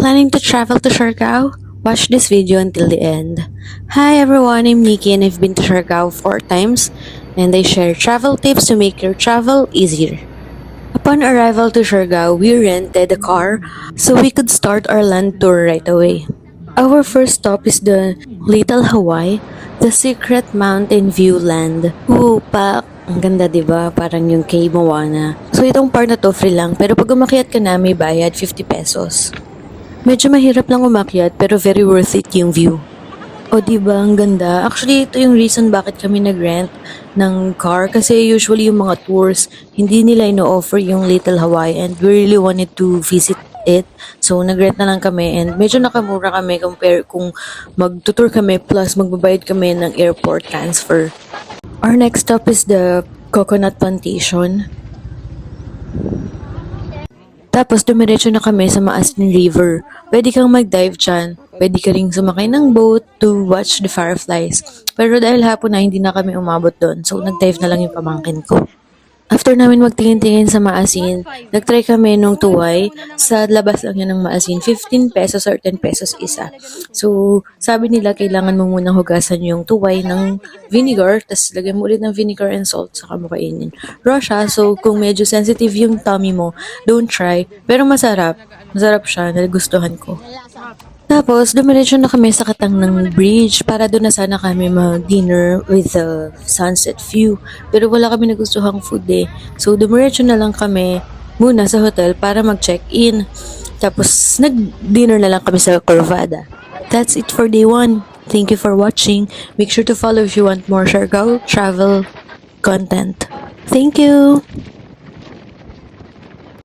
Planning to travel to Siargao? Watch this video until the end. Hi everyone, I'm Nikki and I've been to Siargao 4 times and I share travel tips to make your travel easier. Upon arrival to Siargao, we rented a car so we could start our land tour right away. Our first stop is the Little Hawaii, the secret mountain view land. Pak! Ang ganda, diba? Parang yung kay Moana. So, itong part na to free lang, pero pag umakyat ka na, may bayad 50 pesos. Medyo mahirap lang umakyat, pero very worth it yung view. O, diba? Ang ganda. Actually, ito yung reason bakit kami nag-rent ng car. Kasi usually yung mga tours, hindi nila ino-offer yung Little Hawaii and we really wanted to visit it. So, nag-rent na lang kami and medyo nakamura kami compare kung mag-tour kami plus magbabayad kami ng airport transfer. Our next stop is the Coconut Plantation. Tapos, dumiretso na kami sa Maasin River. Pwede kang mag-dive dyan. Pwede ka ring sumakay ng boat to watch the fireflies. Pero dahil hapon na, hindi na kami umabot doon. So, nag-dive na lang yung pamangkin ko. After namin magtingin-tingin sa Maasin, nag-try kami nung tuway. Sa labas lang yan ng Maasin, 15 pesos or 10 pesos isa. So, sabi nila, kailangan mo munang hugasan yung tuway ng vinegar, tapos lagyan mo ulit ng vinegar and salt, saka mo kainin. Raw siya, so kung medyo sensitive yung tummy mo, don't try. Pero masarap. Masarap siya, nagustuhan ko. Tapos, dumiretso na kami sa Katang ng bridge para doon na sana kami mag-dinner with the sunset view. Pero wala kami nagustuhang food eh. So, dumiretso na lang kami muna sa hotel para mag-check-in. Tapos, nag-dinner na lang kami sa Corvada. That's it for day 1. Thank you for watching. Make sure to follow if you want more Siargao travel content. Thank you!